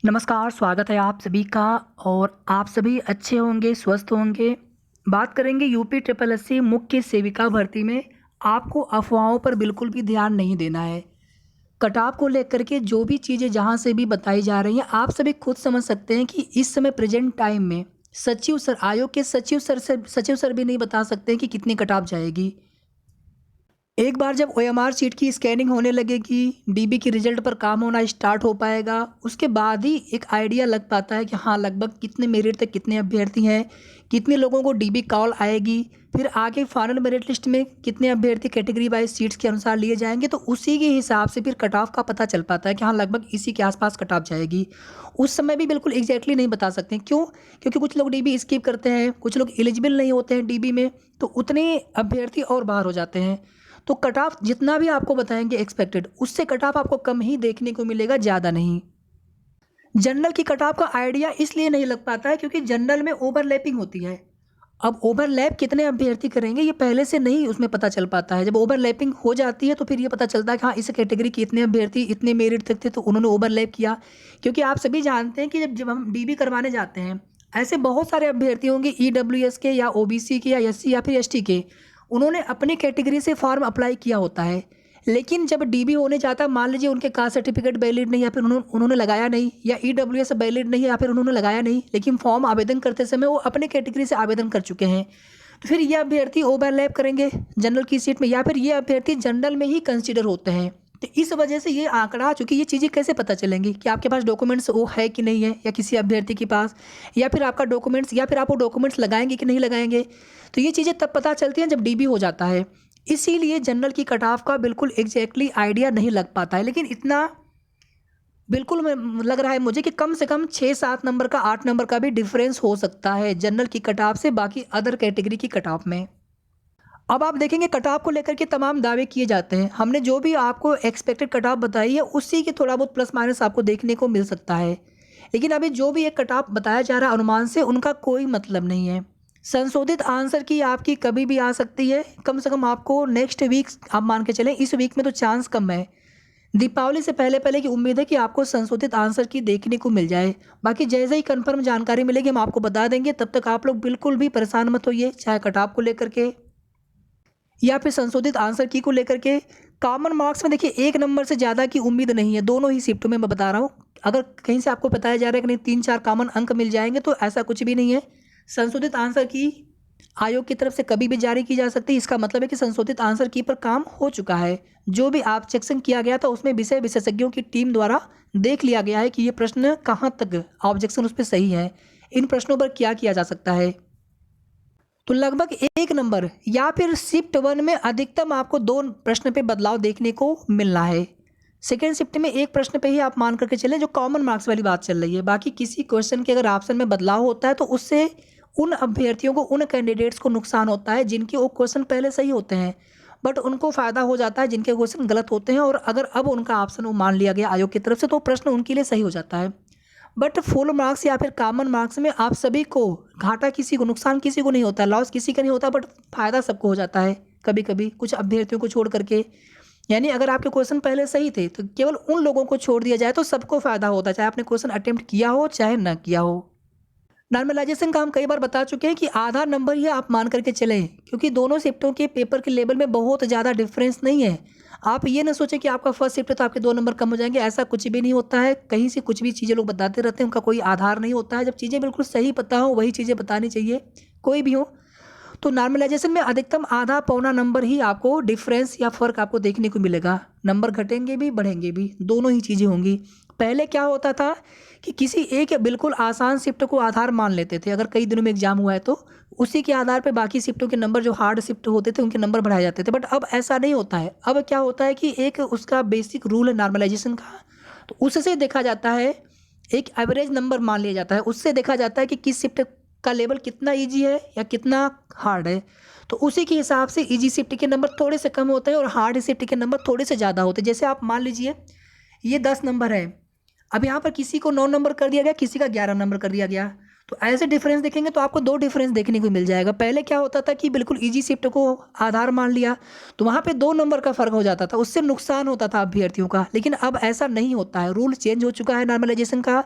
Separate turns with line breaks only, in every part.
नमस्कार, स्वागत है आप सभी का और आप सभी अच्छे होंगे, स्वस्थ होंगे। बात करेंगे यूपी ट्रिपल एससी मुख्य सेविका भर्ती में। आपको अफ़वाहों पर बिल्कुल भी ध्यान नहीं देना है। कटाव को लेकर के जो भी चीज़ें जहाँ से भी बताई जा रही हैं, आप सभी खुद समझ सकते हैं कि इस समय प्रेज़ेंट टाइम में सचिव सर आयोग के सचिव सर भी नहीं बता सकते हैं कि कितनी कटाव जाएगी। एक बार जब ओएमआर शीट की स्कैनिंग होने लगेगी, डीबी की रिजल्ट पर काम होना स्टार्ट हो पाएगा, उसके बाद ही एक आइडिया लग पाता है कि हाँ लगभग कितने मेरिट तक कितने अभ्यर्थी हैं, कितने लोगों को डीबी कॉल आएगी, फिर आगे फाइनल मेरिट लिस्ट में कितने अभ्यर्थी कैटेगरी वाइज सीट्स के अनुसार लिए जाएंगे, तो उसी के हिसाब से फिर कट ऑफ का पता चल पाता है कि हाँ लगभग इसी के आसपास कट ऑफ जाएगी। उस समय भी बिल्कुल एग्जैक्टली नहीं बता सकते। क्यों? क्योंकि कुछ लोग डीबी स्किप करते हैं, कुछ लोग एलिजिबल नहीं होते हैं डीबी में, तो उतने अभ्यर्थी और बाहर हो जाते हैं। तो कट ऑफ जितना भी आपको बताएंगे एक्सपेक्टेड, उससे कट ऑफ आपको कम ही देखने को मिलेगा, ज़्यादा नहीं। जनरल की कट ऑफ का आइडिया इसलिए नहीं लग पाता है क्योंकि जनरल में ओवरलैपिंग होती है। अब ओवरलैप कितने अभ्यर्थी करेंगे ये पहले से नहीं उसमें पता चल पाता है। जब ओवरलैपिंग हो जाती है तो फिर ये पता चलता है कि हाँ इस कैटेगरी के इतने अभ्यर्थी इतने मेरिट तक थे तो उन्होंने ओवरलैप किया। क्योंकि आप सभी जानते हैं कि जब जब हम डीबी करवाने जाते हैं, ऐसे बहुत सारे अभ्यर्थी होंगे ईडब्ल्यूएस के या ओबीसी के या एससी या फिर एसटी के, उन्होंने अपनी कैटेगरी से फॉर्म अप्लाई किया होता है। लेकिन जब डीबी होने जाता है, मान लीजिए उनके कास्ट सर्टिफिकेट वैलिड नहीं या फिर उन्होंने लगाया नहीं, या ईडब्ल्यूएस वैलिड नहीं या फिर उन्होंने लगाया नहीं, लेकिन फॉर्म आवेदन करते समय वो अपने कैटेगरी से आवेदन कर चुके हैं, तो फिर ये अभ्यर्थी ओवरलैप करेंगे जनरल की सीट में, या फिर ये अभ्यर्थी जनरल में ही कंसिडर होते हैं। तो इस वजह से ये आंकड़ा, चूंकि ये चीज़ें कैसे पता चलेंगी कि आपके पास डॉक्यूमेंट्स वो है कि नहीं है, या किसी अभ्यर्थी के पास, या फिर आपका डॉक्यूमेंट्स, या फिर आप वो डॉक्यूमेंट्स लगाएंगे कि नहीं लगाएंगे, तो ये चीज़ें तब पता चलती हैं जब डीबी हो जाता है। इसीलिए जनरल की कट ऑफ का बिल्कुल एग्जैक्टली आइडिया नहीं लग पाता है, लेकिन इतना बिल्कुल लग रहा है मुझे कि कम से कम 6-7 नंबर का, 8 नंबर का भी डिफरेंस हो सकता है जनरल की कट ऑफ से बाकी अदर कैटेगरी की कट ऑफ में। अब आप देखेंगे कट ऑफ को लेकर के तमाम दावे किए जाते हैं। हमने जो भी आपको एक्सपेक्टेड कट ऑफ बताई है उसी के थोड़ा बहुत प्लस माइनस आपको देखने को मिल सकता है। लेकिन अभी जो भी एक कट ऑफ बताया जा रहा है अनुमान से, उनका कोई मतलब नहीं है। संशोधित आंसर की आपकी कभी भी आ सकती है। कम से कम आपको नेक्स्ट वीक आप मान के चलें, इस वीक में तो चांस कम है। दीपावली से पहले पहले की उम्मीद है कि आपको संशोधित आंसर की देखने को मिल जाए। बाकी जैसे ही कंफर्म जानकारी मिलेगी हम आपको बता देंगे। तब तक आप लोग बिल्कुल भी परेशान मत होइए, चाहे कट ऑफ को लेकर के या फिर संशोधित आंसर की को लेकर के। कॉमन मार्क्स में देखिए 1 नंबर से ज़्यादा की उम्मीद नहीं है, दोनों ही शिफ्टों में मैं बता रहा हूँ। अगर कहीं से आपको बताया जा रहा है कि नहीं 3-4 कॉमन अंक मिल जाएंगे, तो ऐसा कुछ भी नहीं है। संशोधित आंसर की आयोग की तरफ से कभी भी जारी की जा सकती है। इसका मतलब है कि संशोधित आंसर की पर काम हो चुका है। जो भी ऑब्जेक्शन किया गया था उसमें विषय विशेषज्ञों की टीम द्वारा देख लिया गया है कि ये प्रश्न कहाँ तक ऑब्जेक्शन उस पर सही है, इन प्रश्नों पर क्या किया जा सकता है। तो लगभग 1 नंबर या फिर शिफ्ट 1 में अधिकतम आपको 2 प्रश्न पे बदलाव देखने को मिलना है। सेकेंड शिफ्ट में 1 प्रश्न पे ही आप मान करके चलें, जो कॉमन मार्क्स वाली बात चल रही है। बाकी किसी क्वेश्चन के अगर ऑप्शन में बदलाव होता है तो उससे उन अभ्यर्थियों को, उन कैंडिडेट्स को नुकसान होता है जिनके वो क्वेश्चन पहले सही होते हैं, बट उनको फ़ायदा हो जाता है जिनके क्वेश्चन गलत होते हैं। और अगर अब उनका ऑप्शन वो मान लिया गया आयोग की तरफ से, तो प्रश्न उनके लिए सही हो जाता है। बट फुल मार्क्स या फिर कॉमन मार्क्स में आप सभी को घाटा, किसी को नुकसान, किसी को नहीं होता, लॉस किसी का नहीं होता, बट फ़ायदा सबको हो जाता है कभी कभी, कुछ अभ्यर्थियों को छोड़ करके। यानी अगर आपके क्वेश्चन पहले सही थे तो केवल उन लोगों को छोड़ दिया जाए तो सबको फ़ायदा होता है, चाहे आपने क्वेश्चन अटेम्प्ट किया हो चाहे ना किया हो। नॉर्मलाइजेशन का हम कई बार बता चुके हैं कि आधा नंबर ही आप मान करके चलें, क्योंकि दोनों शिफ्टों के पेपर के लेवल में बहुत ज़्यादा डिफरेंस नहीं है। आप ये ना सोचें कि आपका फर्स्ट शिफ्ट है तो आपके 2 नंबर कम हो जाएंगे, ऐसा कुछ भी नहीं होता है। कहीं से कुछ भी चीज़ें लोग बताते रहते हैं, उनका कोई आधार नहीं होता है। जब चीज़ें बिल्कुल सही पता हो वही चीज़ें बतानी चाहिए, कोई भी हो। तो नॉर्मलाइजेशन में अधिकतम आधा पौना नंबर ही आपको डिफरेंस या फ़र्क आपको देखने को मिलेगा। नंबर घटेंगे भी बढ़ेंगे भी, दोनों ही चीज़ें होंगी। पहले क्या होता था कि किसी एक बिल्कुल आसान शिफ्ट को आधार मान लेते थे, अगर कई दिनों में एग्जाम हुआ है तो उसी के आधार पे बाकी शिफ्टों के नंबर, जो हार्ड शिफ्ट होते थे उनके नंबर बढ़ाए जाते थे। बट अब ऐसा नहीं होता है। अब क्या होता है कि एक उसका बेसिक रूल है नॉर्मलाइजेशन का, तो उससे देखा जाता है, एक एवरेज नंबर मान लिया जाता है, उससे देखा जाता है कि किस शिफ्ट का लेवल कितना ईजी है या कितना हार्ड है। तो उसी के हिसाब से ईजी शिफ्ट के नंबर थोड़े से कम होते हैं और हार्ड शिफ्ट के नंबर थोड़े से ज़्यादा होते हैं। जैसे आप मान लीजिए ये 10 नंबर है, अब यहाँ पर किसी को 9 नंबर कर दिया गया, किसी का 11 नंबर कर दिया गया, तो ऐसे डिफरेंस देखेंगे तो आपको 2 डिफरेंस देखने को मिल जाएगा। पहले क्या होता था कि बिल्कुल ईजी शिफ्ट को आधार मान लिया, तो वहाँ पे 2 नंबर का फ़र्क हो जाता था, उससे नुकसान होता था अभ्यर्थियों का। लेकिन अब ऐसा नहीं होता है, रूल चेंज हो चुका है नॉर्मलाइजेशन का।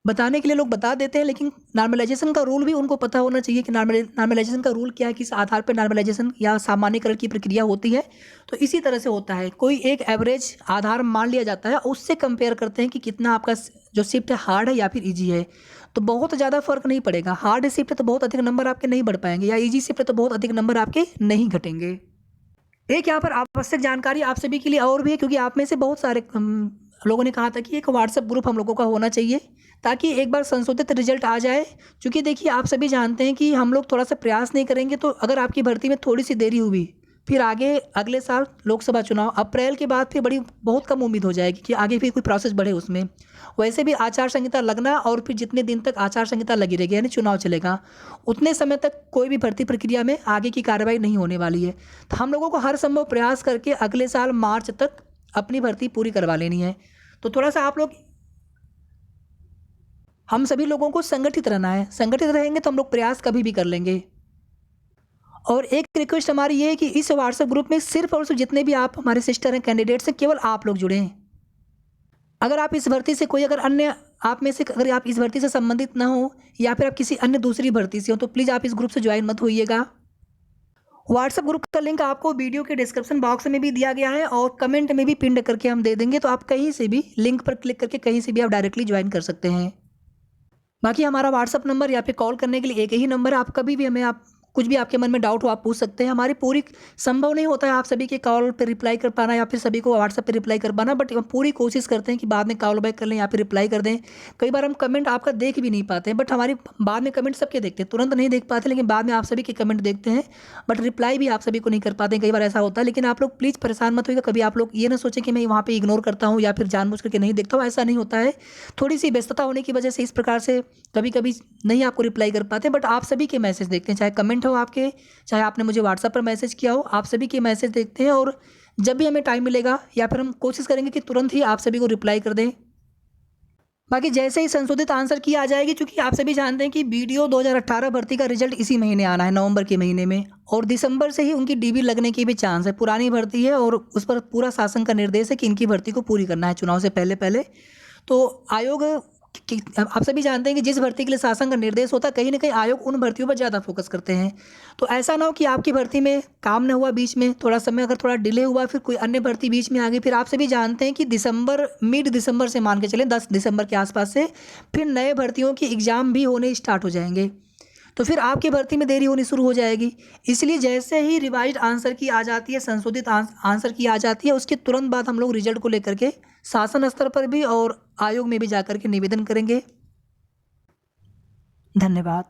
बताने के लिए लोग बता देते हैं, लेकिन नॉर्मलाइजेशन का रूल भी उनको पता होना चाहिए कि नॉर्मलाइजेशन का रूल क्या है, किस आधार पर नॉर्मलाइजेशन या सामान्यीकरण की प्रक्रिया होती है। तो इसी तरह से होता है, कोई एक एवरेज आधार मान लिया जाता है, उससे कंपेयर करते हैं कि कितना आपका जो शिफ्ट है हार्ड है या फिर ईजी है। तो बहुत ज़्यादा फर्क नहीं पड़ेगा। हार्ड शिफ्ट है तो बहुत अधिक नंबर आपके नहीं बढ़ पाएंगे, या ईजी शिफ्ट है तो बहुत अधिक नंबर आपके नहीं घटेंगे। एक यहाँ पर आवश्यक जानकारी आप सभी के लिए और भी है, क्योंकि आप में से बहुत सारे लोगों ने कहा था कि एक व्हाट्सएप ग्रुप हम लोगों का होना चाहिए, ताकि एक बार संशोधित रिजल्ट आ जाए। क्योंकि देखिए, आप सभी जानते हैं कि हम लोग थोड़ा सा प्रयास नहीं करेंगे तो अगर आपकी भर्ती में थोड़ी सी देरी हुई, फिर आगे अगले साल लोकसभा चुनाव अप्रैल के बाद फिर बहुत कम उम्मीद हो जाएगी कि आगे फिर कोई प्रोसेस बढ़े उसमें। वैसे भी आचार संहिता लगना और फिर जितने दिन तक आचार संहिता लगी रहेगी, यानी चुनाव चलेगा, उतने समय तक कोई भी भर्ती प्रक्रिया में आगे की कार्रवाई नहीं होने वाली है। तो हम लोगों को हर संभव प्रयास करके अगले साल मार्च तक अपनी भर्ती पूरी करवा लेनी है। तो थोड़ा सा आप लोग, हम सभी लोगों को संगठित रहना है। संगठित रहेंगे तो हम लोग प्रयास कभी भी कर लेंगे। और एक रिक्वेस्ट हमारी ये है कि इस व्हाट्सएप ग्रुप में सिर्फ और सिर्फ जितने भी आप हमारे सिस्टर हैं, कैंडिडेट्स हैं, केवल आप लोग जुड़े हैं। अगर आप इस भर्ती से कोई, अगर अन्य आप में से अगर आप इस भर्ती से संबंधित ना हो, या फिर आप किसी अन्य दूसरी भर्ती से हो, तो प्लीज़ आप इस ग्रुप से ज्वाइन मत होइएगा। व्हाट्सएप ग्रुप का लिंक आपको वीडियो के डिस्क्रिप्शन बॉक्स में भी दिया गया है और कमेंट में भी पिन करके हम दे देंगे, तो आप कहीं से भी लिंक पर क्लिक करके कहीं से भी आप डायरेक्टली ज्वाइन कर सकते हैं। बाकी हमारा व्हाट्सअप नंबर या फिर कॉल करने के लिए एक ही नंबर है। आप कभी भी हमें, आप कुछ भी आपके मन में डाउट हो आप पूछ सकते हैं। हमारी पूरी संभव नहीं होता है आप सभी के कॉल पे रिप्लाई कर पाना या फिर सभी को व्हाट्सएप पे रिप्लाई कर पाना, बट हम पूरी कोशिश करते हैं कि बाद में कॉल बैक कर लें या फिर रिप्लाई कर दें। कई बार हम कमेंट आपका देख भी नहीं पाते हैं, बट हमारी बाद में कमेंट सबके देखते हैं, तुरंत नहीं देख पाते, लेकिन बाद में आप सभी के कमेंट देखते हैं, बट रिप्लाई भी आप सभी को नहीं कर पाते हैं। कई बार ऐसा होता है, लेकिन आप लोग प्लीज़ परेशान मत होइएगा। कभी आप लोग ये ना सोचें कि मैं वहाँ पर इग्नोर करता हूँ या फिर जानबूझ करके नहीं देखता हूँ, ऐसा नहीं होता है। थोड़ी सी व्यस्तता होने की वजह से इस प्रकार से कभी कभी नहीं आपको रिप्लाई कर पाते, बट आप सभी के मैसेज देखते हैं, चाहे कमेंट हो आपके, चाहे आपने मुझे व्हाट्सएप पर मैसेज किया हो, आप सभी के मैसेज देखते हैं। और जब भी हमें टाइम मिलेगा या फिर हम कोशिश करेंगे कि तुरंत ही आप सभी को रिप्लाई कर दें। बाकी जैसे ही संशोधित आंसर की आ जाएगी, क्योंकि आप सभी जानते हैं कि बीडीओ 2018 भर्ती का रिजल्ट इसी महीने आना है, नवंबर के महीने में, और दिसंबर से ही उनकी डीबी लगने की भी चांस है। पुरानी भर्ती है और उस पर पूरा शासन का निर्देश है कि इनकी भर्ती को पूरी करना है चुनाव से पहले पहले। तो आयोग आप सभी जानते हैं कि जिस भर्ती के लिए शासन का निर्देश होता है, कहीं ना कहीं आयोग उन भर्तियों पर ज़्यादा फोकस करते हैं। तो ऐसा ना हो कि आपकी भर्ती में काम न हुआ, बीच में थोड़ा समय अगर थोड़ा डिले हुआ, फिर कोई अन्य भर्ती बीच में आ गई, फिर आप सभी जानते हैं कि मिड दिसंबर से मान के चलें 10 दिसंबर के आसपास से फिर नए भर्तियों के एग्ज़ाम भी होने स्टार्ट हो जाएंगे, तो फिर आपकी भर्ती में देरी होनी शुरू हो जाएगी। इसलिए जैसे ही रिवाइज्ड आंसर की आ जाती है, संशोधित आंसर की आ जाती है, उसके तुरंत बाद हम लोग रिजल्ट को लेकर के शासन स्तर पर भी और आयोग में भी जाकर के निवेदन करेंगे। धन्यवाद।